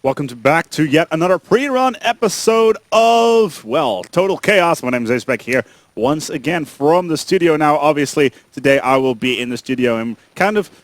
Welcome back to yet another pre-run episode of, well, Total Chaos. My name is Acebek here once again from the studio. Now, obviously, today I will be in the studio and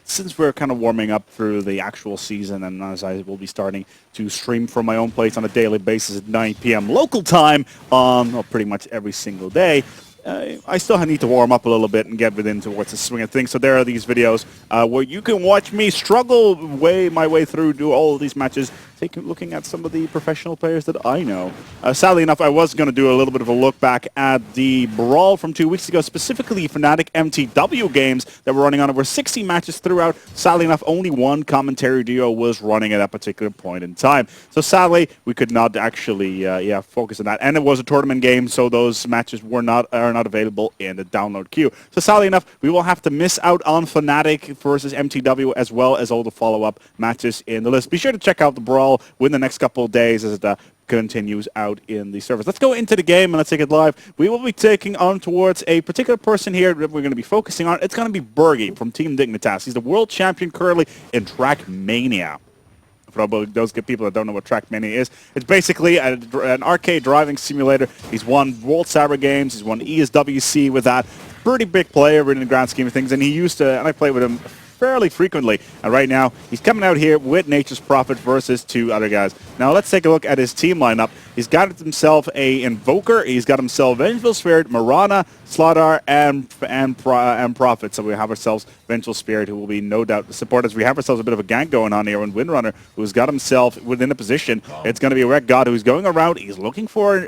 since we're kind of warming up through the actual season, and as I will be starting to stream from my own place on a daily basis at 9 p.m. local time on pretty much every single day, I still need to warm up a little bit and get within towards the swing of things. So there are these videos where you can watch me struggle my way through, do all of these matches, looking at some of the professional players that I know. Sadly enough, I was going to do a little bit of a look back at the Brawl from 2 weeks ago, specifically Fnatic MTW games that were running on. There were 60 matches throughout. Sadly enough, only one commentary duo was running at that particular point in time. So sadly, we could not actually focus on that. And it was a tournament game, so those matches are not available in the download queue. So sadly enough, we will have to miss out on Fnatic versus MTW as well as all the follow-up matches in the list. Be sure to check out the Brawl within the next couple of days as it continues out in the servers. Let's go into the game and let's take it live. We will be taking on towards a particular person here that we're going to be focusing on. It's going to be Bergie from Team Dignitas. He's the world champion currently in Trackmania. For those good people that don't know what Trackmania is, it's basically an arcade driving simulator. He's won World Cyber Games. He's won ESWC with that. Pretty big player in the grand scheme of things, and I played with him fairly frequently. And right now, he's coming out here with Nature's Prophet versus two other guys. Now, let's take a look at his team lineup. He's got himself a Invoker. He's got himself Vengeful Spirit, Mirana, Slardar, and Prophet. So we have ourselves Vengeful Spirit, who will be no doubt the supporters. We have ourselves a bit of a gank going on here, and Windrunner, who's got himself within a position. It's going to be a Wreck God who's going around. He's looking for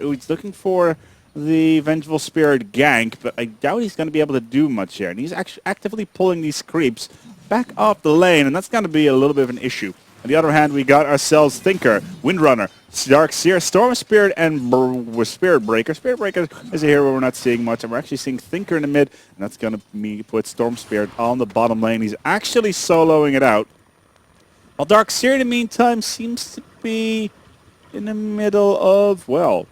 the Vengeful Spirit gank, but I doubt he's going to be able to do much here. And he's actually actively pulling these creeps back off the lane, and that's going to be a little bit of an issue. On the other hand, we got ourselves Thinker, Windrunner, Darkseer, Storm Spirit, and Spirit Breaker. Spirit Breaker is a hero we're not seeing much, and we're actually seeing Thinker in the mid, and that's going to put Storm Spirit on the bottom lane. He's actually soloing it out. While Darkseer, in the meantime, seems to be in the middle of, well,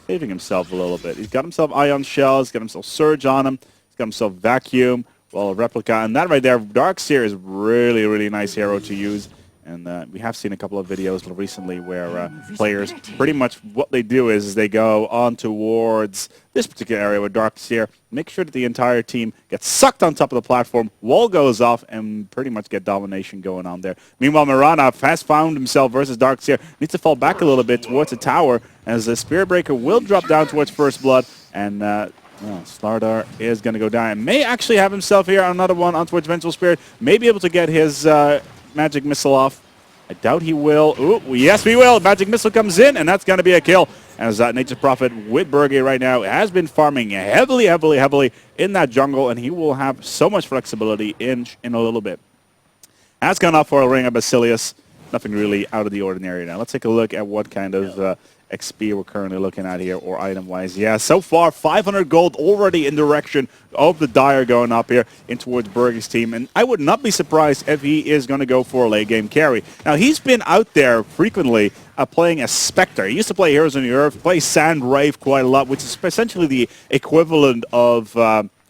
saving himself a little bit. He's got himself Ion Shell, he's got himself Surge on him, he's got himself Vacuum, well, Replica, and that right there, Darkseer is really, really nice hero to use. And we have seen a couple of videos recently where players, pretty much what they do is they go on towards this particular area with Darkseer, make sure that the entire team gets sucked on top of the platform, wall goes off, and pretty much get domination going on there. Meanwhile, Mirana has found himself versus Darkseer, needs to fall back a little bit towards the tower, as the Spirit Breaker will drop down towards First Blood, and Slardar is going to go down, and may actually have himself here another one on towards Vengeful Spirit, may be able to get his Magic Missile off. I doubt he will. Ooh, yes, we will. Magic Missile comes in, and that's going to be a kill. As Nature's Prophet with Bergie right now has been farming heavily in that jungle, and he will have so much flexibility in a little bit. Has gone off for a Ring of Basilius. Nothing really out of the ordinary now. Let's take a look at what kind of XP we're currently looking at here, or item-wise. Yeah, so far, 500 gold already in direction of the Dire going up here in towards Bergie's team, and I would not be surprised if he is going to go for a late game carry. Now, he's been out there frequently playing as Spectre. He used to play Heroes on the Earth, play Sand Wraith quite a lot, which is essentially the equivalent of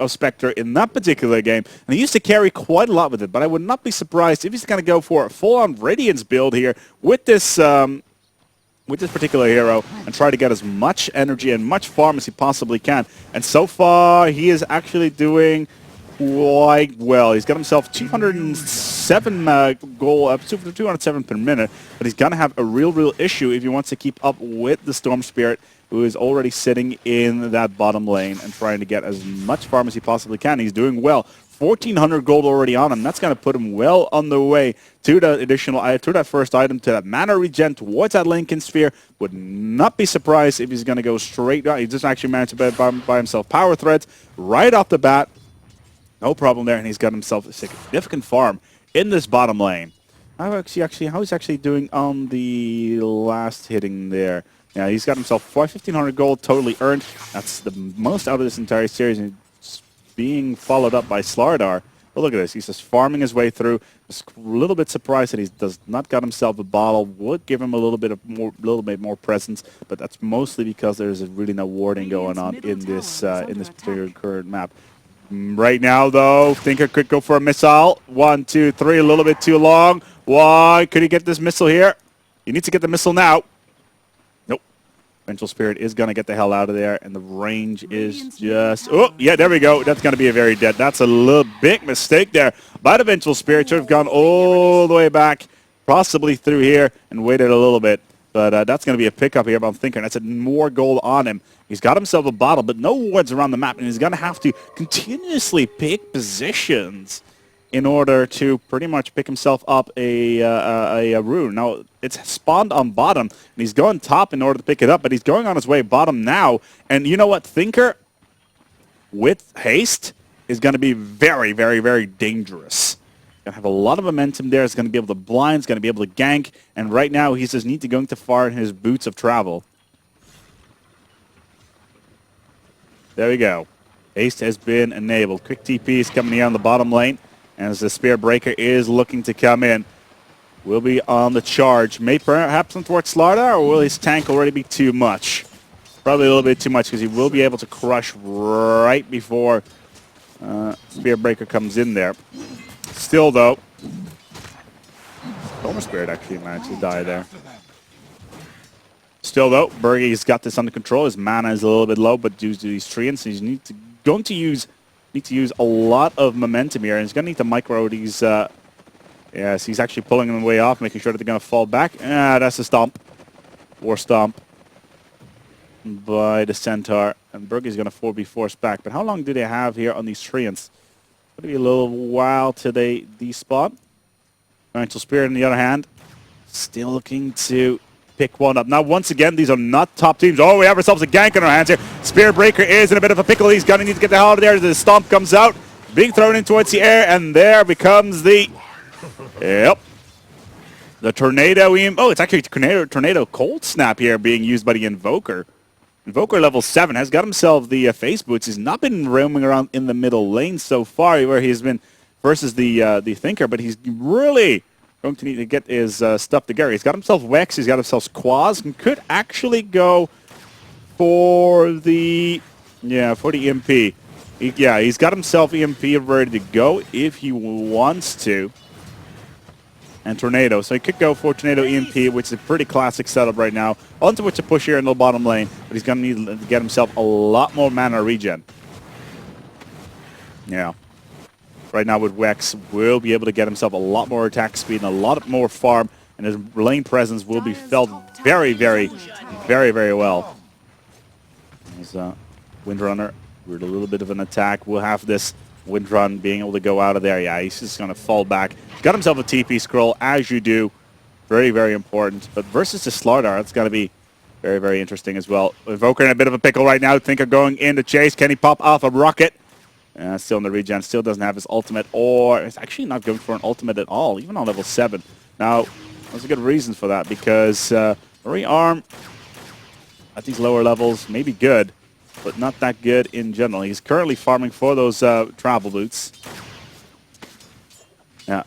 Spectre in that particular game, and he used to carry quite a lot with it, but I would not be surprised if he's going to go for a full-on Radiance build here with this particular hero and try to get as much energy and much farm as he possibly can. And so far, he is actually doing quite well. He's got himself 207 goal, 207 per minute, but he's going to have a real issue if he wants to keep up with the Storm Spirit, who is already sitting in that bottom lane and trying to get as much farm as he possibly can. He's doing well. 1,400 gold already on him. That's going to put him well on the way to that first item, to that mana regen towards that Lincoln Sphere. Would not be surprised if he's going to go straight down. He just actually managed to buy himself power threads right off the bat. No problem there, and he's got himself a significant farm in this bottom lane. How is he actually doing on the last hitting there? Yeah, he's got himself 1,500 gold totally earned. That's the most out of this entire series. And being followed up by Slardar. But look at this. He's just farming his way through. Just a little bit surprised that he does not got himself a bottle. Would give him a little bit more presence, but that's mostly because there's really no warding going on in this particular current map. Right now, though, Thinker could go for a missile. 1, 2, 3, a little bit too long. Why could he get this missile here? You need to get the missile now. Nope. Vengeful Spirit is going to get the hell out of there, and the range is just... Oh, yeah, there we go. That's going to be a very dead. That's a little big mistake there by the Vengeful Spirit. Should have gone all the way back, possibly through here, and waited a little bit. But that's going to be a pickup here, but I'm thinking that's more gold on him. He's got himself a bottle, but no wards around the map, and he's going to have to continuously pick positions in order to pretty much pick himself up a rune. Now, it's spawned on bottom, and he's going top in order to pick it up, but he's going on his way bottom now. And you know what? Thinker with haste is going to be very, very, very dangerous. Going to have a lot of momentum there. He's going to be able to blind. He's going to be able to gank. And right now, he just needs to go too far in his boots of travel. There we go. Haste has been enabled. Quick TP is coming here on the bottom lane. As the Spear Breaker is looking to come in. Will be on the charge. May perhaps towards Slardar, or will his tank already be too much? Probably a little bit too much, because he will be able to crush right before Spear Breaker comes in there. Still, though, Storm Spirit actually managed to die there. Still, though, Bergie's got this under control. His mana is a little bit low, but due to these treants, he's going to use a lot of momentum here, and he's going to need to micro these. Yes, he's actually pulling them way off, making sure that they're going to fall back. That's a stomp. War stomp by the Centaur, and Bergie's going to 4v force back. But how long do they have here on these treants? It'll be a little while till they despawn. Vengeful Spirit, on the other hand, still looking to pick one up. Now, once again, these are not top teams. Oh, we have ourselves a gank on our hands here. Spear Breaker is in a bit of a pickle. He's going to need to get the hell out of there. The stomp comes out, being thrown in towards the air, and there becomes the... Yep. The Tornado... Oh, it's actually Tornado Cold Snap here being used by the Invoker. Invoker level 7 has got himself the face boots. He's not been roaming around in the middle lane so far, where he's been versus the Thinker, but he's really going to need to get his stuff together. He's got himself Wex, he's got himself Quaz, and could actually go for the EMP. He's got himself EMP ready to go if he wants to. And Tornado. So he could go for Tornado EMP, which is a pretty classic setup right now. Onto which to push here in the bottom lane, but he's going to need to get himself a lot more mana regen. Yeah. Right now with Wex, will be able to get himself a lot more attack speed and a lot more farm, and his lane presence will be felt very, very, very, very well. As Windrunner with a little bit of an attack. We'll have this Windrun being able to go out of there. Yeah, he's just going to fall back. Got himself a TP scroll, as you do. Very, very important. But versus the Slardar, it's going to be very, very interesting as well. Invoker in a bit of a pickle right now. Thinker going in to chase. Can he pop off a rocket? Still in the regen. Still doesn't have his ultimate, or it's actually not going for an ultimate at all, even on level 7. Now, there's a good reason for that, because Marine Arm at these lower levels may be good, but not that good in general. He's currently farming for those travel boots. Yeah,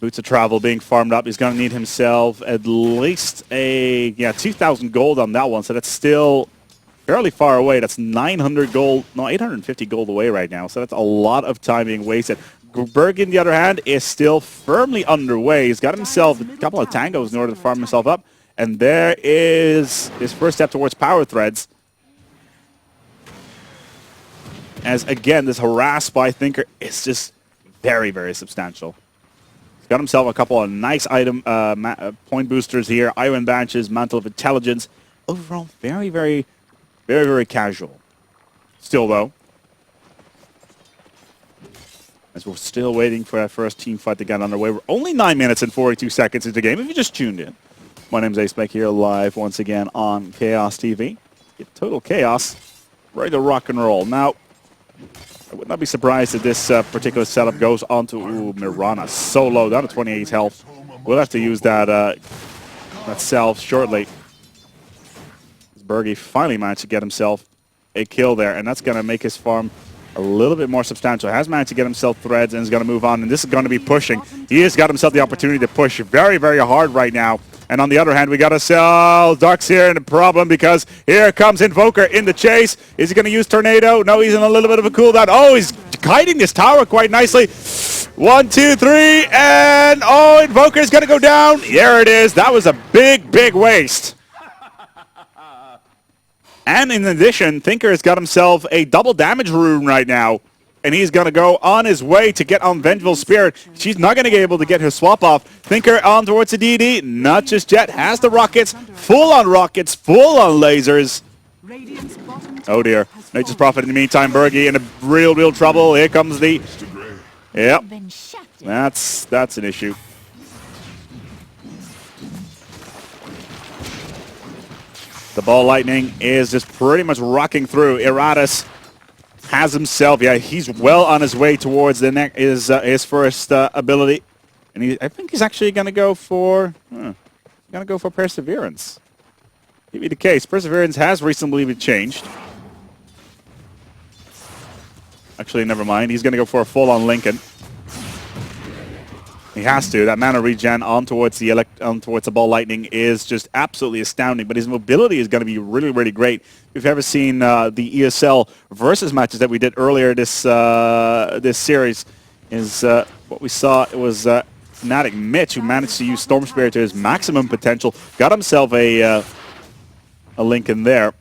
boots of travel being farmed up. He's going to need himself at least a 2,000 gold on that one. So that's still fairly far away. That's 900 gold, no, 850 gold away right now. So that's a lot of time being wasted. Berg, on the other hand, is still firmly underway. He's got himself a couple of tangos in order to farm himself up. And there is his first step towards power threads. As, again, this harass by Thinker is just very, very substantial. He's got himself a couple of nice item point boosters here. Iron Branches, Mantle of Intelligence. Overall, very, very, very, very casual. Still, though, as we're still waiting for that first team fight to get underway. We're only 9 minutes and 42 seconds into the game. If you just tuned in, my name's Aceback here, live once again on Kaos TV. Get total chaos, ready to rock and roll. Now, I would not be surprised if this particular setup goes on to Mirana. So low, down to 28 health. We'll have to use that self shortly. Bergie finally managed to get himself a kill there, and that's going to make his farm a little bit more substantial. Has managed to get himself threads and is going to move on, and this is going to be pushing. He has got himself the opportunity to push very, very hard right now. And on the other hand, we got ourselves Ducks here, and a problem because here comes Invoker in the chase. Is he going to use Tornado? No, he's in a little bit of a cooldown. Oh, he's kiting this tower quite nicely. 1, 2, 3, and oh, Invoker's gonna go down. There it is. That was a big, big waste. And in addition, Thinker has got himself a double damage rune right now. And he's going to go on his way to get on Vengeful Spirit. She's not going to be able to get her swap off. Thinker on towards the DD. Not just yet. Has the rockets. Full on rockets. Full on lasers. Oh dear. Nature's Prophet in the meantime. Bergie in a real trouble. Here comes the... Yep. That's an issue. The ball lightning is just pretty much rocking through. Iratus has himself, yeah, he's well on his way towards the his first ability, and I think he's actually going to go for Perseverance. Maybe the case. Perseverance has recently been changed. Actually, never mind. He's going to go for a full-on Lincoln. He has to. That mana regen on towards the ball lightning is just absolutely astounding. But his mobility is going to be really great. If you've ever seen the ESL versus matches that we did earlier this this series, is what we saw. It was Fnatic Mitch who managed to use Storm Spirit to his maximum potential. Got himself a link in there.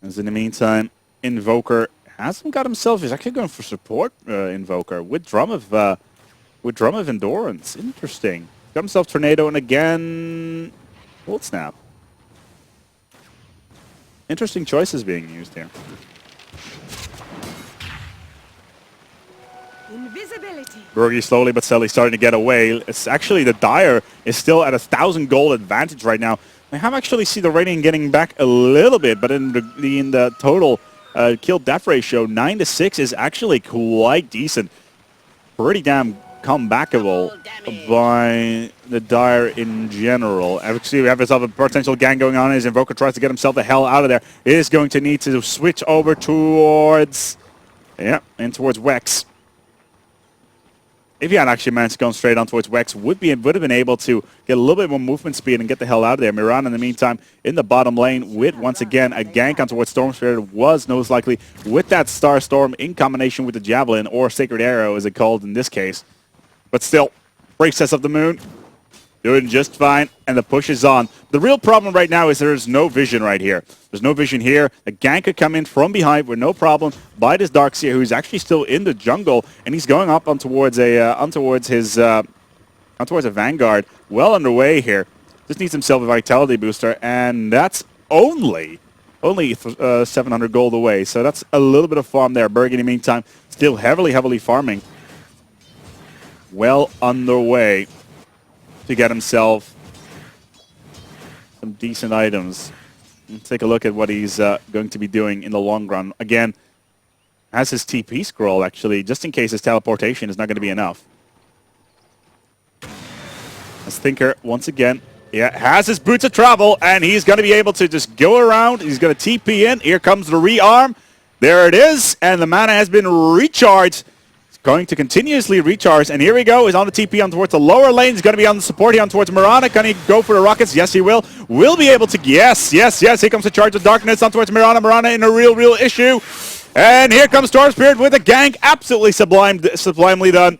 As in the meantime, Invoker hasn't got himself. He's actually going for support Invoker with Drum of Endurance. Interesting. Got himself Tornado and again Cold Snap. Interesting choices being used here. Invisibility. Bergie slowly but steadily starting to get away. It's actually the Dire is still at 1,000 gold advantage right now. I have actually seen the Radiant getting back a little bit, but in the total kill death ratio, 9-6 is actually quite decent. Pretty damn comebackable by the Dire in general. Actually, we have ourselves a potential gang going on as Invoker tries to get himself the hell out of there. He is going to need to switch over towards, and towards Wex. If he had actually managed to go straight on towards Wex, would have been able to get a little bit more movement speed and get the hell out of there. Miran, in the meantime, in the bottom lane with, once again, a gank on towards Storm Spirit was most likely with that Star Storm in combination with the Javelin, or Sacred Arrow as it called in this case. But still, Priestess of the Moon doing just fine, and the push is on. The real problem right now is there's no vision right here. There's no vision here. The gank could come in from behind with no problem by this Darkseer, who's actually still in the jungle, and he's going up on towards a Vanguard. Well underway here. Just needs himself a Vitality booster, and that's only 700 gold away. So that's a little bit of farm there. Berg, in the meantime, still heavily farming. Well underway to get himself some decent items. Let's take a look at what he's going to be doing in the long run. Again, has his TP scroll, actually, just in case his teleportation is not going to be enough. As Thinker, once again, has his Boots of Travel, and he's going to be able to just go around. He's going to TP in. Here comes the rearm. There it is, and the mana has been recharged. Going to continuously recharge, and here we go. He's on the TP on towards the lower lane. He's going to be on the support here on towards Mirana. Can he go for the rockets? Yes, he will. Will be able to. Yes. Here comes the Charge of Darkness on towards Mirana. Mirana in a real issue. And here comes Storm Spirit with a gank. Absolutely sublimely done.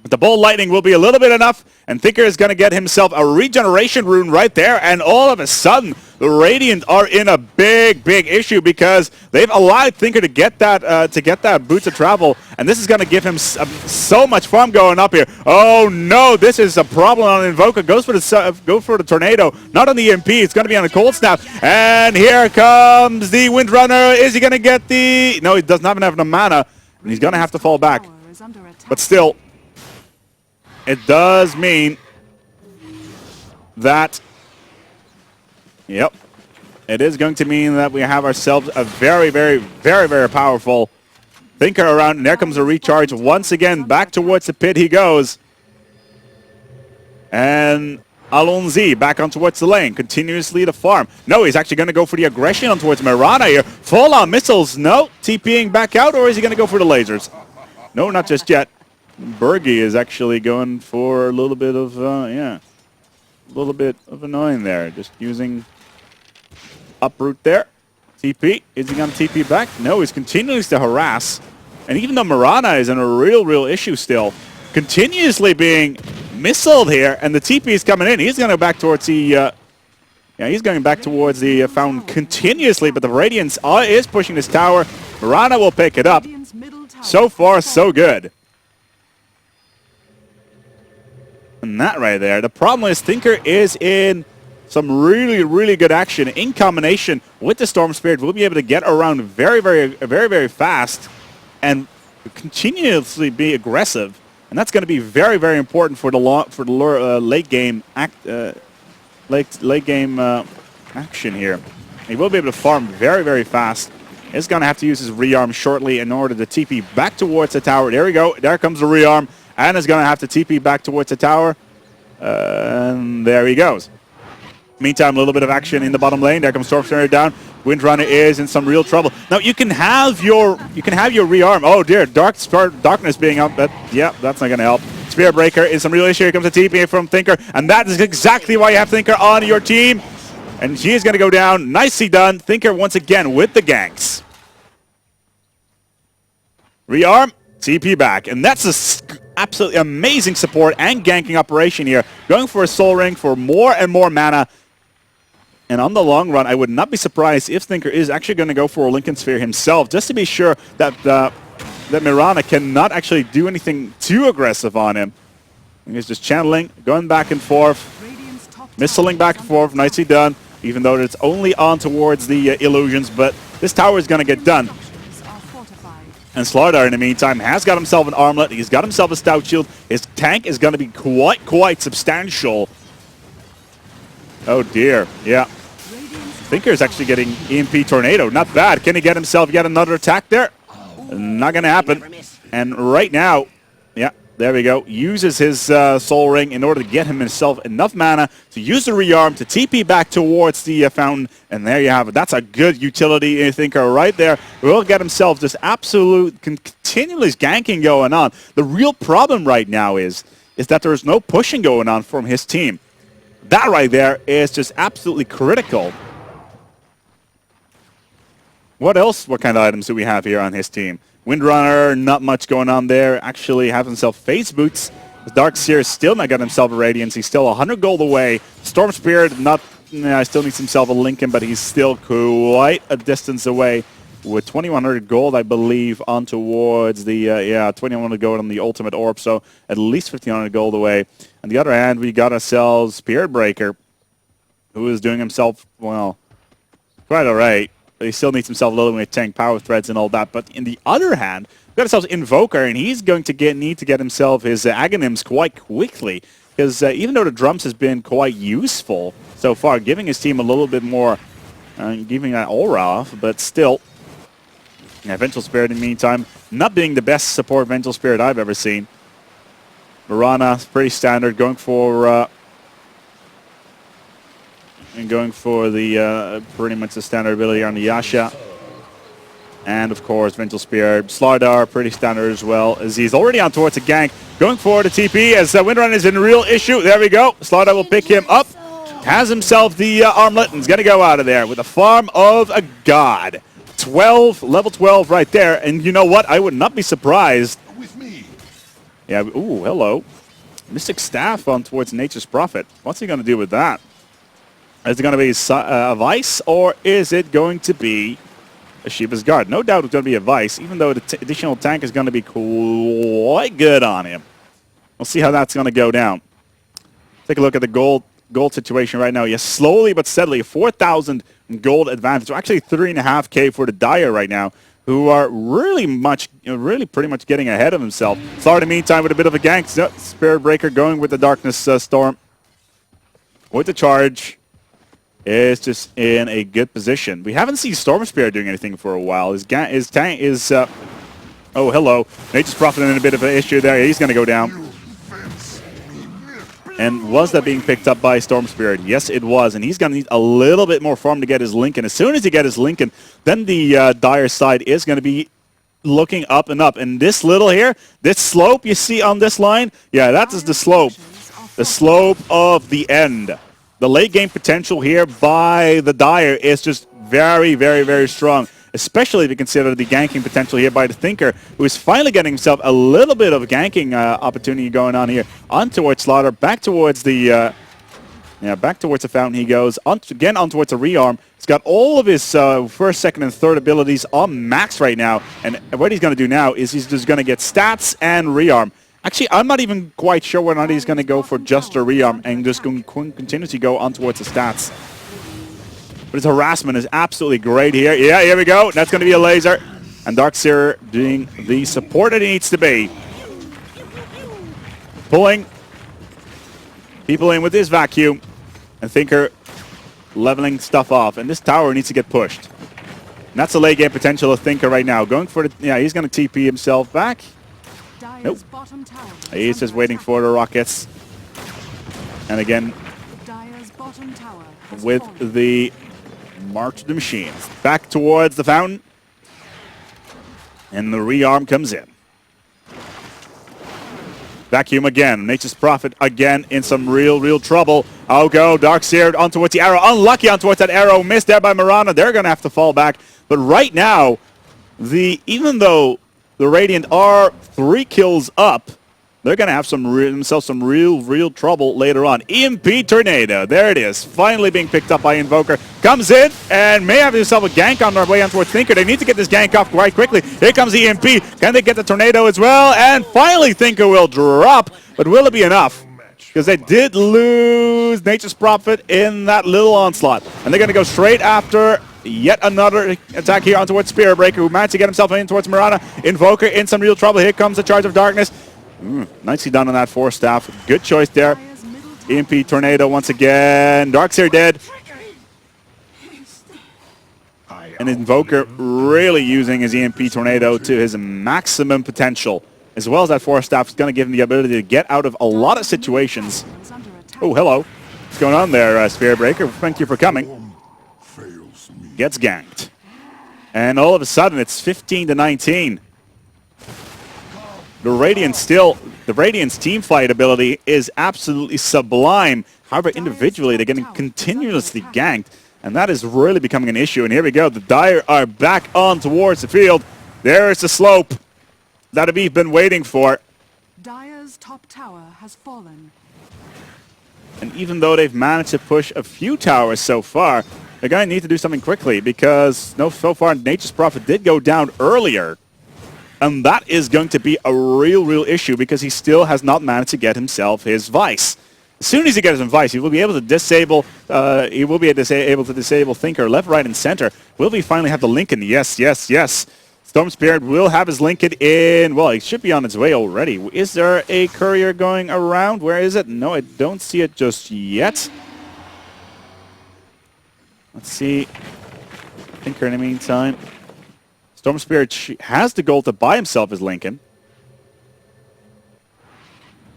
The Bolt Lightning will be a little bit enough, and Thinker is going to get himself a regeneration rune right there, and all of a sudden, the Radiant are in a big issue because they've allowed Thinker to get that Boots of Travel, and this is going to give him so much farm going up here. Oh no, this is a problem on Invoker. Go for the Tornado, not on the EMP. It's going to be on a Cold Snap, and here comes the Windrunner. Is he going to get the? No, he does not have enough mana, and he's going to have to fall back. But still, it does mean that, it is going to mean that we have ourselves a very powerful Thinker around, and there comes a recharge once again. Back towards the pit he goes. And Alonzi back on towards the lane, continuously to farm. No, he's actually going to go for the aggression on towards Mirana here. Full on missiles, no. TPing back out, or is he going to go for the lasers? No, not just yet. Bergie is actually going for a little bit of, a little bit of annoying there. Just using uproot there. TP. Is he going to TP back? No, he's continuing to harass And even though Mirana is in a real issue still, continuously being missiled here, and the TP is coming in. He's going to go back towards the... he's going back towards the fountain continuously, but the Radiance is pushing this tower. Mirana will pick it up. So far, so good. And that right there. The problem is Thinker is in some really good action in combination with the Storm Spirit. We'll be able to get around very fast and continuously be aggressive. And that's going to be very important for the late game action here. He will be able to farm very fast. He's going to have to use his rearm shortly in order to TP back towards the tower. There we go. There comes the rearm. And is going to have to TP back towards the tower. And there he goes. Meantime, a little bit of action in the bottom lane. There comes Storm Spirit down. Windrunner is in some real trouble. Now you can have your rearm. Oh dear, darkness being up. Yeah, that's not going to help. Spear Breaker is some real issue. Here comes a TP from Thinker, and that is exactly why you have Thinker on your team. And she is going to go down. Nicely done. Thinker once again with the ganks. Rearm, TP back, and that's a absolutely amazing support and ganking operation here. Going for a Soul Ring for more and more mana. And on the long run, I would not be surprised if Thinker is actually going to go for a Lincoln Sphere himself, just to be sure that that Mirana cannot actually do anything too aggressive on him. And he's just channeling, going back and forth, missiling back and forth, nicely done, even though it's only on towards the illusions, but this tower is going to get done. And Slardar, in the meantime, has got himself an armlet, he's got himself a stout shield, his tank is going to be quite substantial. Oh dear, yeah. Thinker is actually getting EMP Tornado. Not bad. Can he get himself yet another attack there? Not going to happen. And right now, yeah, there we go. Uses his Soul Ring in order to get himself enough mana to use the rearm to TP back towards the fountain. And there you have it. That's a good utility Thinker right there. Will get himself just absolute continuous ganking going on. The real problem right now is that there is no pushing going on from his team. That right there is just absolutely critical. What else? What kind of items do we have here on his team? Windrunner, not much going on there. Actually have himself Phase Boots. The Darkseer still not got himself a Radiance. He's still 100 gold away. Storm Spirit, still needs himself a Lincoln, but he's still quite a distance away. With 2,100 gold, I believe, on towards the, 2,100 gold on the Ultimate Orb, so at least 1,500 gold away. On the other hand, we got ourselves Spirit Breaker, who is doing himself, well, quite all right. He still needs himself a little bit of tank power threads and all that. But in the other hand, we got ourselves Invoker, and he's going to need to get himself his Aghanim's quite quickly. Because even though the drums has been quite useful so far, giving his team a little bit more, giving that aura off, but still, Vengeful Spirit in the meantime, not being the best support Vengeful Spirit I've ever seen. Mirana, pretty standard, going for the pretty much the standard ability on the Yasha. And of course, Vengeful Spear. Slardar, pretty standard as well, as he's already on towards a gank. Going for the TP as Windrunner is in a real issue. There we go. Slardar will pick him up. Has himself the armlet and is going to go out of there with a farm of a god. 12, level 12 right there. And you know what? I would not be surprised. Yeah, ooh, hello. Mystic Staff on towards Nature's Prophet. What's he going to do with that? Is it going to be a Vice, or is it going to be a Sheba's Guard? No doubt it's going to be a Vice, even though the additional tank is going to be quite good on him. We'll see how that's going to go down. Take a look at the gold situation right now. Yes, slowly but steadily, 4,000 gold advantage. So actually 3.5k for the Dire right now, who are really pretty much getting ahead of himself. Slardar, in the meantime, with a bit of a gank. Spirit Breaker going with the Darkness Storm. With the charge. Is just in a good position. We haven't seen Storm Spirit doing anything for a while. His tank is... oh, hello. Nature's Prophet in a bit of an issue there. He's going to go down. And was that being picked up by Storm Spirit? Yes, it was. And he's going to need a little bit more farm to get his Lincoln. As soon as he gets his Lincoln, then the Dire side is going to be looking up and up. And this little here, this slope you see on this line, yeah, that is the slope. The slope of the end. The late game potential here by the Dire is just very strong. especially if you consider the ganking potential here by the Thinker, who is finally getting himself a little bit of a ganking opportunity going on here. On towards Slaughter, back towards the back towards the fountain he goes. Again on towards the rearm. He's got all of his first, second, and third abilities on max right now. And what he's going to do now is he's just going to get stats and rearm. Actually, I'm not even quite sure whether or not he's going to go for just a rearm and just going to continue to go on towards the stats. But his harassment is absolutely great here. Yeah, here we go. That's going to be a laser. And Darkseer doing the support that he needs to be. Pulling people in with his vacuum. And Thinker leveling stuff off. And this tower needs to get pushed. And that's a late game potential of Thinker right now. Going for the... Yeah, he's going to TP himself back. Nope. He's just waiting for the rockets. And again, with the March of the Machines. Back towards the fountain. And the rearm comes in. Vacuum again. Nature's Prophet again in some real trouble. Oh, go. Darkseer on towards the arrow. Unlucky on towards that arrow. Missed there by Mirana. They're going to have to fall back. But right now, even though the Radiant are 3 kills up, they're going to have themselves some real trouble later on. EMP Tornado. There it is. Finally being picked up by Invoker. Comes in and may have himself a gank on their way on towards Thinker. They need to get this gank off quite quickly. Here comes the EMP. Can they get the Tornado as well? And finally Thinker will drop. But will it be enough? Because they did lose Nature's Prophet in that little onslaught. And they're going to go straight after yet another attack here on towards Spirit Breaker, who managed to get himself in towards Mirana. Invoker in some real trouble. Here comes the Charge of Darkness. Nicely done on that Force Staff. Good choice there. EMP Tornado once again. Darkseer dead. And Invoker really using his EMP Tornado to his maximum potential. As well as that Force Staff is going to give him the ability to get out of a lot of situations. Oh, hello. What's going on there, Spirit Breaker? Thank you for coming. Gets ganked. And all of a sudden, it's 15-19. The Radiant's team fight ability is absolutely sublime. However, individually, they're getting continuously ganked. And that is really becoming an issue. And here we go. The Dire are back on towards the field. There's the slope that we've been waiting for. Dire's top tower has fallen. And even though they've managed to push a few towers so far, they're going to need to do something quickly because so far Nature's Prophet did go down earlier. And that is going to be a real issue because he still has not managed to get himself his Vice. As soon as he gets his Vice, he will be able to disable. Able to disable Thinker left, right, and center. Will we finally have the Lincoln? Yes. Storm Spirit will have his Lincoln in. Well, he should be on its way already. Is there a courier going around? Where is it? No, I don't see it just yet. Let's see. Thinker in the meantime. Storm Spirit has the gold to buy himself his Lincoln.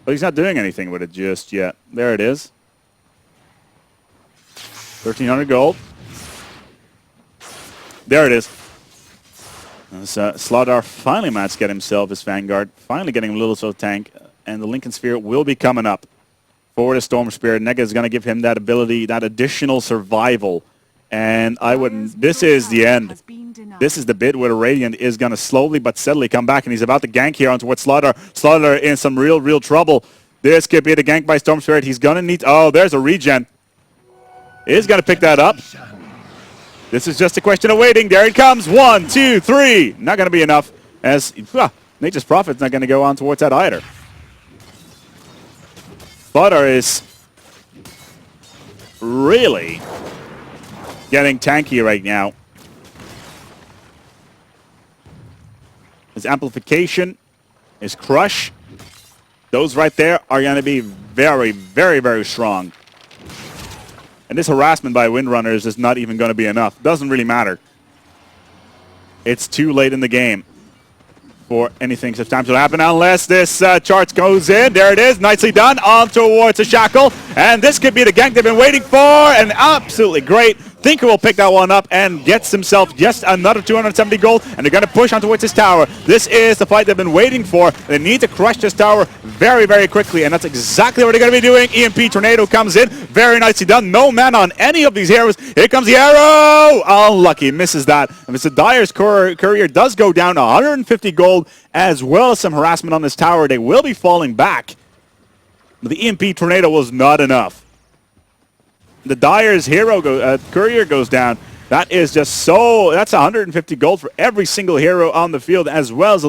But he's not doing anything with it just yet. There it is. 1,300 gold. There it is. Slaughter finally managed to get himself his Vanguard. Finally getting a little sort of tank. And the Lincoln Sphere will be coming up for the Storm Spirit. Nega is going to give him that ability, that additional survival. And I wouldn't... This is the end. This is the bit where the Radiant is going to slowly but steadily come back, and he's about to gank here onto what Slaughter. Slaughter in some real trouble. This could be the gank by Storm Spirit. He's going to need... Oh, there's a regen. He's going to pick that up. This is just a question of waiting. There it comes. 1, 2, 3. Not going to be enough, as Nature's Prophet's not going to go on towards that either. Slaughter is really getting tanky right now. His amplification, his crush, those right there are going to be very strong. And this harassment by Windrunners is not even going to be enough. Doesn't really matter. It's too late in the game for anything substantial to happen unless this charge goes in. There it is. Nicely done. On towards the shackle. And this could be the gank they've been waiting for. And absolutely great. Thinker will pick that one up and gets himself just another 270 gold, and they're going to push on towards his tower. This is the fight they've been waiting for. They need to crush this tower very, very quickly, and that's exactly what they're going to be doing. EMP Tornado comes in. Very nicely done. No mana on any of these heroes. Here comes the arrow. Unlucky. Misses that. And Mr. Dyer's courier does go down 150 gold, as well as some harassment on this tower. They will be falling back. But the EMP Tornado was not enough. The Dyer's courier goes down. That is just so... That's 150 gold for every single hero on the field, as well as a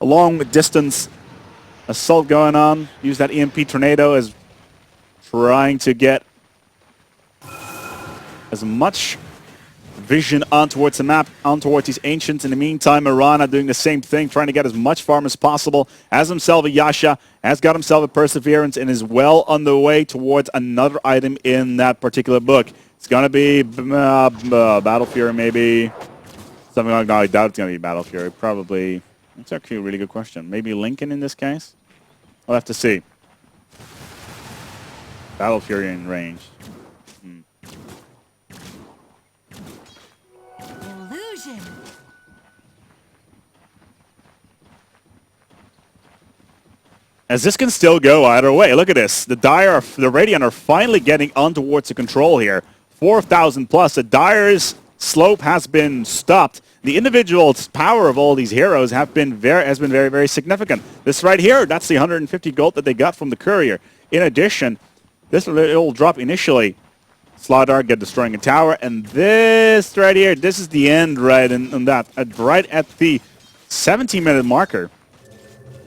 long distance assault going on. Use that EMP Tornado as trying to get as much vision on towards the map, on towards these Ancients. In the meantime, Mirana doing the same thing, trying to get as much farm as possible. Has himself a Yasha, has got himself a Perseverance, and is well on the way towards another item in that particular book. It's going to be Battle Fury, maybe. Something like that. I doubt it's going to be Battle Fury. Probably. That's actually a really good question. Maybe Lincoln in this case? I'll have to see. Battle Fury in range. As this can still go either way. Look at this. The Radiant are finally getting on towards the control here. 4,000 plus. The Dyer's slope has been stopped. The individual power of all these heroes has been very, very significant. This right here, that's the 150 gold that they got from the courier. In addition, this will drop initially. Slardar get destroying a tower, and this right here, this is the end right in that, right at the 70-minute marker.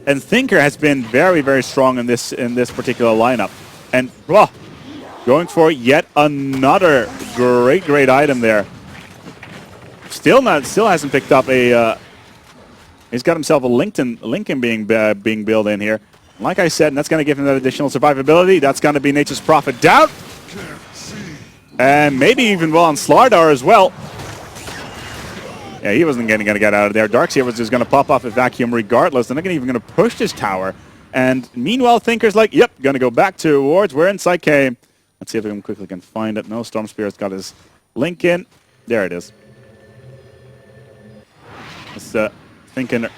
And Thinker has been very, very strong in this particular lineup. And going for yet another great item there. Still hasn't picked up a. He's got himself a Lincoln being built in here. Like I said, and that's going to give him that additional survivability. That's going to be Nature's Prophet down. And maybe even on Slardar as well. Yeah, he wasn't going to get out of there. Darkseer was just going to pop off a vacuum regardless. They're not even going to push this tower. And meanwhile, Thinker's like, yep, going to go back towards where Insight came. Let's see if we can quickly find it. No, Storm Spirit's got his Lincoln. There it is. Thinker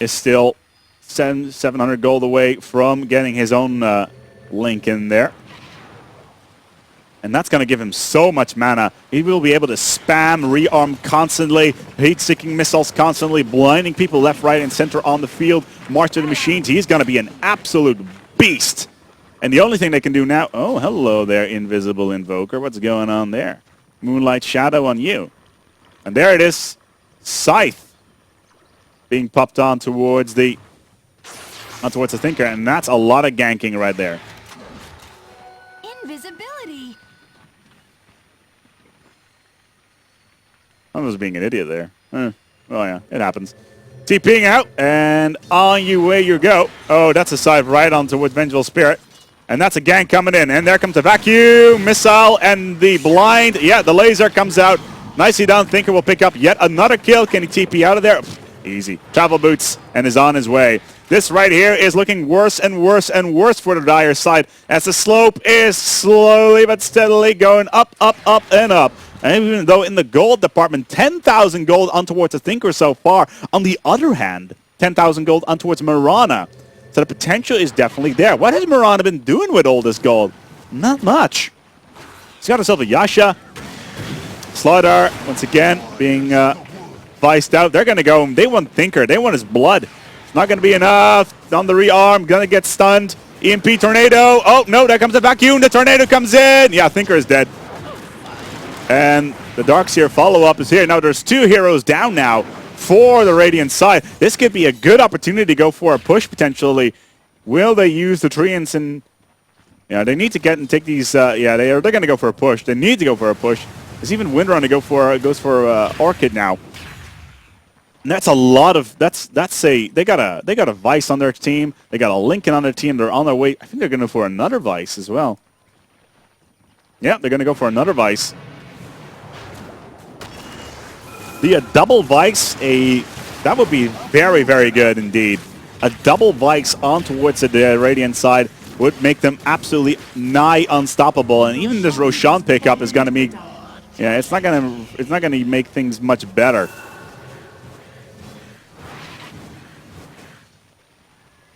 is still 700 gold away from getting his own Lincoln there. And that's going to give him so much mana. He will be able to spam, rearm constantly, heat-seeking missiles constantly, blinding people left, right, and center on the field, march to the machines. He's going to be an absolute beast. And the only thing they can do now... Oh, hello there, Invisible Invoker. What's going on there? Moonlight Shadow on you. And there it is. Scythe being popped on towards the Thinker. And that's a lot of ganking right there. Invisibility. I was being an idiot there. Oh yeah, it happens. TPing out, and on your way you go. Oh, that's a side right on towards Vengeful Spirit. And that's a gank coming in. And there comes the vacuum missile and the blind. Yeah, the laser comes out. Nicely done. Thinker will pick up yet another kill. Can he TP out of there? Easy. Travel boots and is on his way. This right here is looking worse and worse and worse for the Dire side as the slope is slowly but steadily going up, up, up, and up. And even though in the gold department, 10,000 gold on towards the Thinker so far. On the other hand, 10,000 gold on towards Mirana. So the potential is definitely there. What has Mirana been doing with all this gold? Not much. He's got himself a Yasha. Slardar, once again, being viced out. They're going to go. They want Thinker. They want his blood. It's not going to be enough. On the rearm. Going to get stunned. EMP Tornado. Oh, no. There comes a vacuum. The Tornado comes in. Yeah, Thinker is dead. And the Darkseer follow-up is here. Now there's two heroes down now for the Radiant side. This could be a good opportunity to go for a push potentially. Will they use the Treants and... Yeah, they need to get and take these... yeah, they're going to go for a push. They need to go for a push. There's even Windrun to goes for Orchid now. And that's a lot of... That's a... They got a Vice on their team. They got a Lincoln on their team. They're on their way. I think they're going to go for another Vice as well. Yeah, they're going to go for another Vice. A double Vice, that would be very, very good indeed. A double Vice on towards the Radiant side would make them absolutely nigh unstoppable. And even this Roshan pickup is going to be Yeah, it's not gonna make things much better.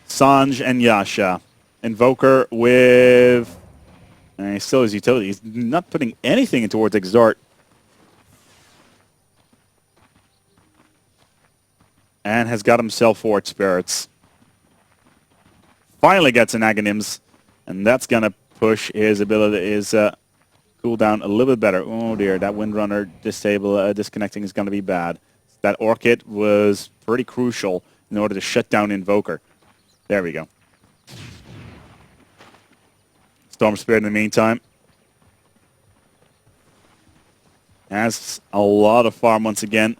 Sanj and Yasha. Invoker with... And he still has utility. He's not putting anything towards Exhort. And has got himself Forge Spirits. Finally gets an Aghanims. And that's going to push his ability, his cooldown a little bit better. Oh dear, that Windrunner disconnecting is going to be bad. That Orchid was pretty crucial in order to shut down Invoker. There we go. Storm Spirit in the meantime has a lot of farm once again.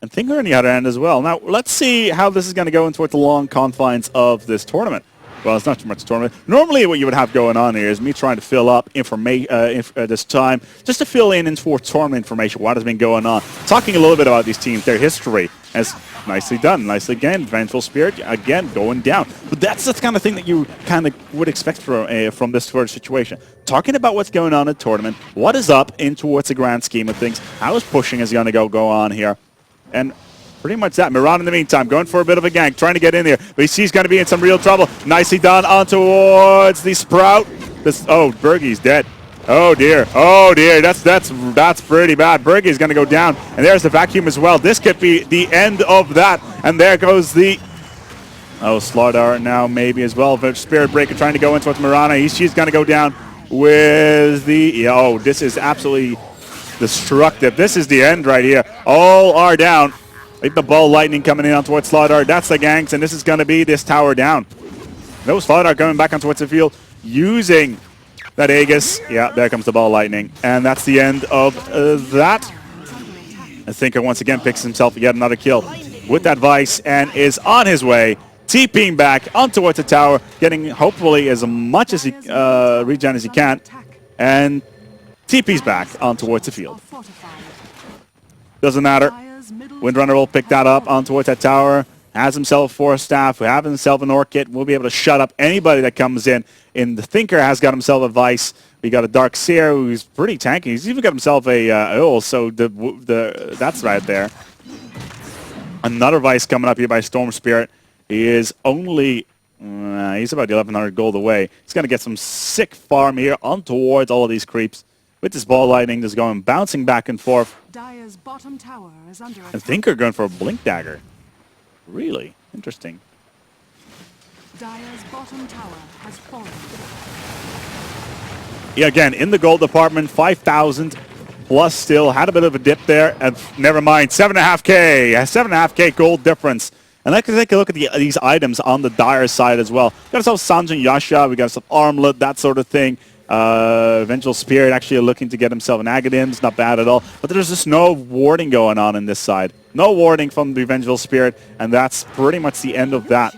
And Thinker on the other end as well. Now, let's see how this is going to go into the long confines of this tournament. Well, it's not too much tournament. Normally, what you would have going on here is me trying to fill up information this time, just to fill in for tournament information, what has been going on. Talking a little bit about these teams, their history. As nicely done, nicely again. Vengeful Spirit, again, going down. But that's the kind of thing that you kind of would expect from this sort of situation. Talking about what's going on in the tournament, what is up in towards the grand scheme of things, how is pushing is going to go on here. And pretty much that. Miran in the meantime going for a bit of a gank, trying to get in there. But he sees he's going to be in some real trouble. Nicely done on towards the Sprout. Oh, Bergie's dead. Oh dear. Oh dear. That's pretty bad. Bergie's going to go down. And there's the vacuum as well. This could be the end of that. And there goes the... Oh, Slardar now maybe as well. Spirit Breaker trying to go in towards Mirana. She's going to go down with the... Oh, this is absolutely destructive. This is the end right here. All are down. The ball lightning coming in on towards Slardar. That's the ganks, and this is going to be this tower down. No Slardar coming back on towards the field using that Aegis. Yeah, there comes the ball lightning. And that's the end of that. I Thinker once again picks himself yet another kill with that Vice and is on his way. TPing back on towards the tower, getting hopefully as much as he regen as he can. And TP's back on towards the field. Doesn't matter. Windrunner will pick that up on towards that tower. Has himself a Force Staff. Has himself an Orchid. Will be able to shut up anybody that comes in. And the Thinker has got himself a Vice. We got a Dark Seer who's pretty tanky. He's even got himself a Ul, so that's right there. Another Vice coming up here by Storm Spirit. He is only... he's about 1,100 gold away. He's going to get some sick farm here on towards all of these creeps. With this ball lightning just going bouncing back and forth. Dire's bottom tower is under attack. And Thinker going for a Blink Dagger. Really interesting. Dire's bottom tower has fallen. Yeah, again, in the gold department, 5,000 plus still. Had a bit of a dip there. And never mind, 7.5K. 7.5K gold difference. And let's take a look at these items on the Dire side as well. We got ourselves Sanj and Yasha. We got some Armlet, that sort of thing. Vengeful Spirit actually looking to get himself an Aghanims, not bad at all. But there's just no warding going on this side. No warding from the Vengeful Spirit, and that's pretty much the end of that.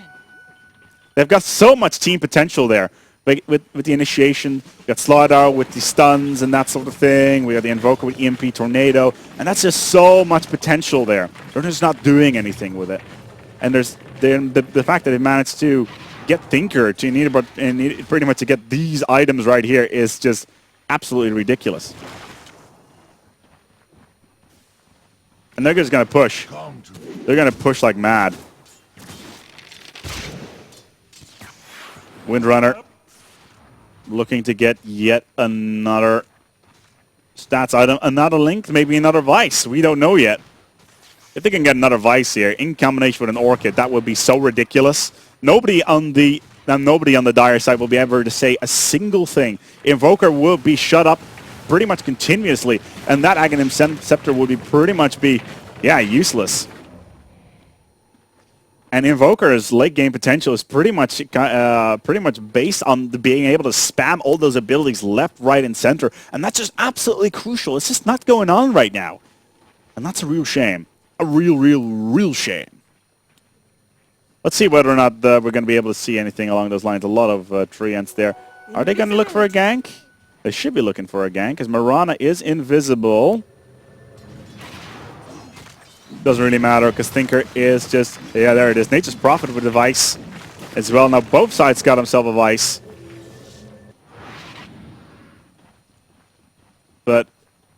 They've got so much team potential there. With the initiation, we got Slardar with the stuns and that sort of thing. We got the Invoker with EMP Tornado, and that's just so much potential there. They're just not doing anything with it. And there's the fact that they managed to get Thinker to pretty much to get these items right here is just absolutely ridiculous. And they're just going to push. They're going to push like mad. Windrunner looking to get yet another stats item, another link, maybe another Vice. We don't know yet. If they can get another Vice here in combination with an Orchid, that would be so ridiculous. Nobody on the Dire side will be able to say a single thing. Invoker will be shut up pretty much continuously, and that Aghanim Scepter would be pretty much useless. And Invoker's late game potential is pretty much based on being able to spam all those abilities left, right, and center, and that's just absolutely crucial. It's just not going on right now, and that's a real shame. A real shame. Let's see whether or not we're going to be able to see anything along those lines. A lot of treants there. Are they going to look for a gank? They should be looking for a gank, because Mirana is invisible. Doesn't really matter, because Thinker is just... Yeah, there it is. Nature's Prophet with the Vice as well. Now both sides got himself a Vice. But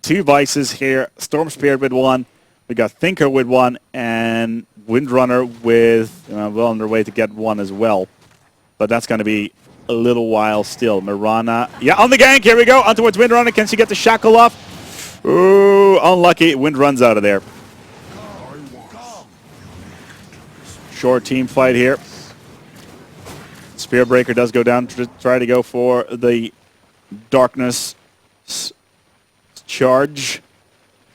two Vices here. Storm Spirit with one. We got Thinker with one. And Windrunner with, well, on their way to get one as well. But that's going to be a little while still. Mirana, yeah, on the gank. Here we go. On towards Windrunner. Can she get the shackle off? Ooh, unlucky. Wind runs out of there. Short team fight here. Spear Breaker does go down to try to go for the Darkness charge.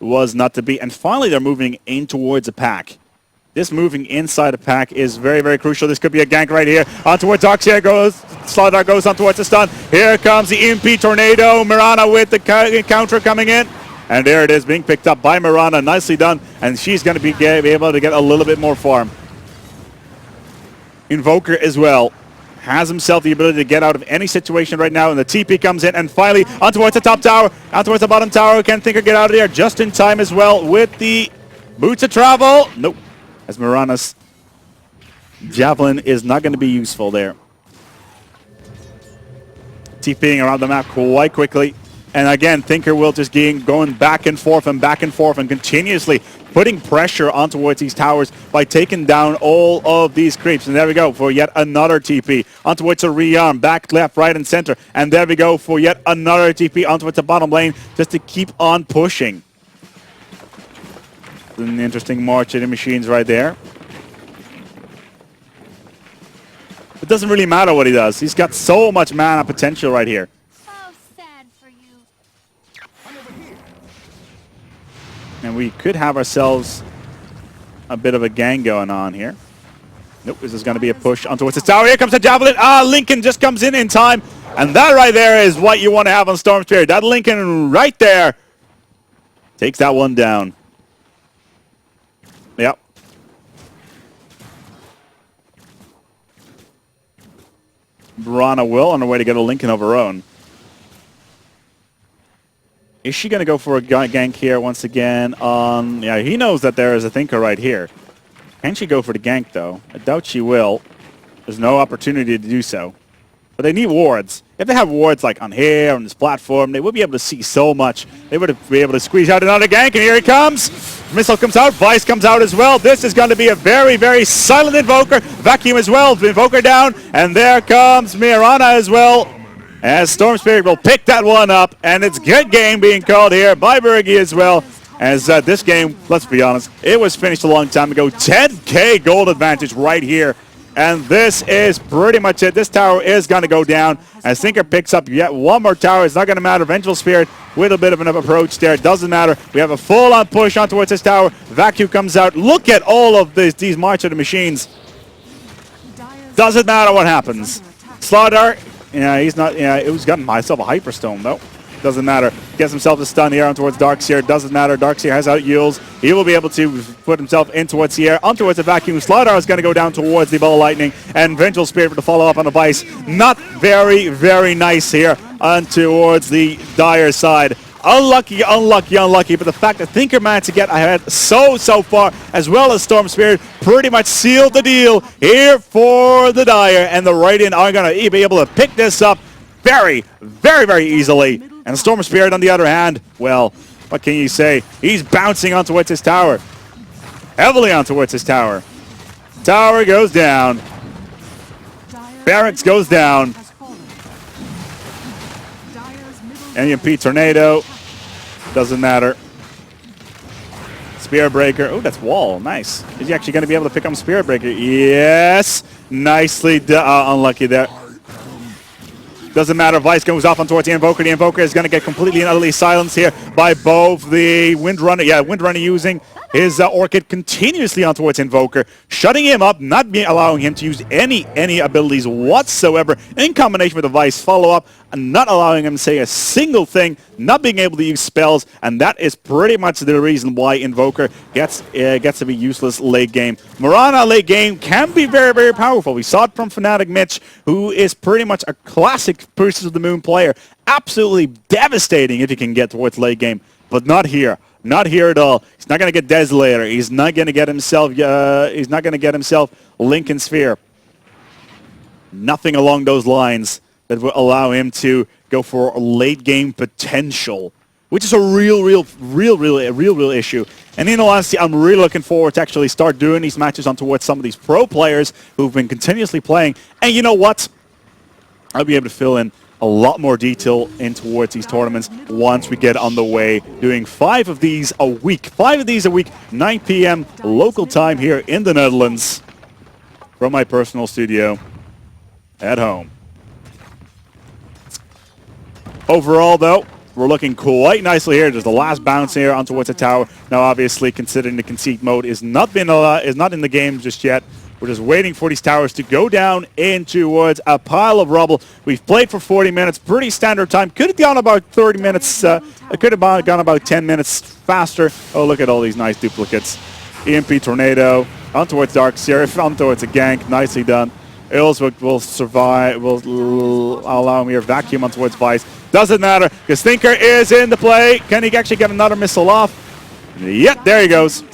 Was not to be. And finally, they're moving in towards a pack. This moving inside a pack is very, very crucial. This could be a gank right here. On towards Darkseer goes. Slaughter goes on towards the stun. Here comes the EMP Tornado. Mirana with the counter coming in. And there it is, being picked up by Mirana. Nicely done. And she's going to be able to get a little bit more farm. Invoker as well. Has himself the ability to get out of any situation right now, and the TP comes in, and finally on towards the top tower, on towards the bottom tower. Can Thinker get out of there just in time as well with the boots of travel? Nope. As Mirana's Javelin is not going to be useful there. TPing around the map quite quickly. And again, Thinker will just going back and forth and continuously putting pressure on towards these towers by taking down all of these creeps. And there we go for yet another TP on towards a rearm, back, left, right, and center. And there we go for yet another TP on towards the bottom lane just to keep on pushing. An interesting march of the machines right there. It doesn't really matter what he does. He's got so much mana potential right here. And we could have ourselves a bit of a gang going on here. Nope, this is going to be a push on towards the tower. Here comes the Javelin. Lincoln just comes in time. And that right there is what you want to have on Storm Spirit. That Lincoln right there takes that one down. Yep. Brana will on her way to get a Lincoln of her own. Is she going to go for a gank here once again on... Yeah, he knows that there is a Thinker right here. Can she go for the gank, though? I doubt she will. There's no opportunity to do so. But they need wards. If they have wards like on here, on this platform, they would be able to see so much. They would be able to squeeze out another gank, and here he comes. Missile comes out. Vice comes out as well. This is going to be a very, very silent Invoker. Vacuum as well. Invoker down. And there comes Mirana as well. As Storm Spirit will pick that one up, and it's good game being called here by Bergie as well. As this game, let's be honest, it was finished a long time ago. 10k gold advantage right here. And this is pretty much it. This tower is going to go down as Thinker picks up yet one more tower. It's not going to matter. Vengeful Spirit with a bit of an approach there. It doesn't matter. We have a full-on push on towards this tower. Vacuum comes out. Look at all of these March of the Machines. Doesn't matter what happens. Slaughter. Yeah, he's not. Yeah, it was gotten myself a Hyperstone though. Doesn't matter. Gets himself a stun here on towards Darkseer. Doesn't matter. Darkseer has out yields. He will be able to put himself in towards the air, on towards the Vacuum. Slaughter is going to go down towards the Ball of Lightning, and Vengeful Spirit to follow up on the Vice. Not very, very nice here on towards the Dire side. Unlucky, unlucky, unlucky, but the fact that Thinker managed to get ahead so far, as well as Storm Spirit, pretty much sealed the deal here for the Dire, and the Radiant are going to be able to pick this up very, very, very easily. And Storm Spirit, on the other hand, well, what can you say? He's bouncing on towards his tower, heavily on towards his tower. Tower goes down. Barracks goes down. EMP Tornado. Doesn't matter. Spear Breaker. Oh, that's wall. Nice. Is he actually going to be able to pick up Spear Breaker? Yes. Nicely done. Unlucky there. Doesn't matter. Vice goes off on towards the Invoker. The Invoker is going to get completely and utterly silenced here by both the Windrunner. Yeah, Windrunner using his Orchid continuously on towards Invoker, shutting him up, not allowing him to use any abilities whatsoever, in combination with the Vice follow-up, and not allowing him to say a single thing, not being able to use spells, and that is pretty much the reason why Invoker gets to be useless late game. Mirana late game can be very, very powerful. We saw it from Fnatic Mitch, who is pretty much a classic Pursuit of the Moon player. Absolutely devastating if he can get towards late game, but not here. Not here at all. He's not going to get Desolator. He's not going to get himself. He's not going to get himself Lincoln Sphere. Nothing along those lines that will allow him to go for late game potential which is a real issue. And in all honesty, I'm really looking forward to actually start doing these matches on towards some of these pro players who've been continuously playing. And you know what? I'll be able to fill in a lot more detail in towards these tournaments once we get on the way, doing 5 of these a week. 5 of these a week, 9 p.m. local time here in the Netherlands from my personal studio at home. Overall, though, we're looking quite nicely here. There's the last bounce here on towards the tower. Now, obviously, considering the concede mode is not in the game just yet, we're just waiting for these towers to go down in towards a pile of rubble. We've played for 40 minutes, pretty standard time. Could have gone about 30 minutes. It could have gone about 10 minutes faster. Oh, look at all these nice duplicates. EMP Tornado on towards Dark Seraph, on towards a gank. Nicely done. Ills will survive. Will allow me a vacuum on towards Vice. Doesn't matter because Thinker is in the play. Can he actually get another missile off? Yep, there he goes.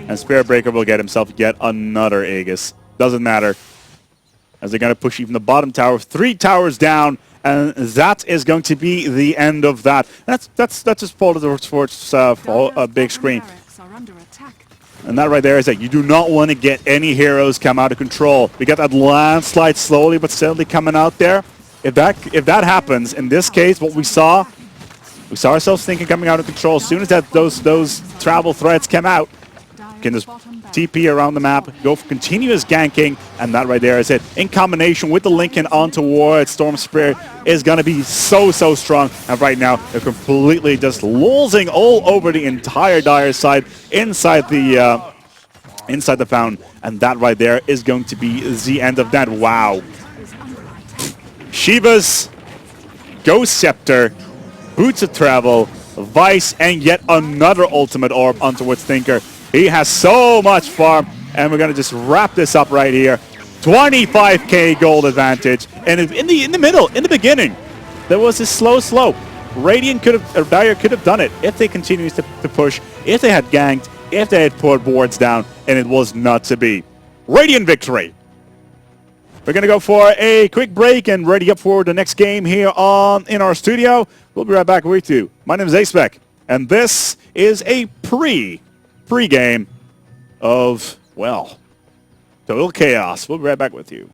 And Spirit Breaker will get himself yet another Aegis. Doesn't matter. As they're going to push even the bottom tower. 3 towers down. And that is going to be the end of that. That's just pulled towards a big screen. And that right there is that you do not want to get any heroes come out of control. We got that landslide slowly but steadily coming out there. If that happens, in this case, what we saw ourselves thinking coming out of control. As soon as those travel threads come out, you can just TP around the map, go for continuous ganking, and that right there is it. In combination with the Lincoln on towards Storm Spirit is going to be so strong. And right now, they're completely just lolzing all over the entire Dire side inside the fountain. And that right there is going to be the end of that. Wow. Shiva's Ghost Scepter, Boots of Travel, Vice, and yet another Ultimate Orb on towards Thinker. He has so much farm, and we're going to just wrap this up right here. 25k gold advantage. And in the beginning, there was this slow. Radiant could have, or Dire could have done it if they continued to push, if they had ganked, if they had put boards down, and it was not to be. Radiant victory. We're going to go for a quick break and ready up for the next game here in our studio. We'll be right back with you. My name is Acebek, and this is a pre-game of, well, Total Chaos. We'll be right back with you.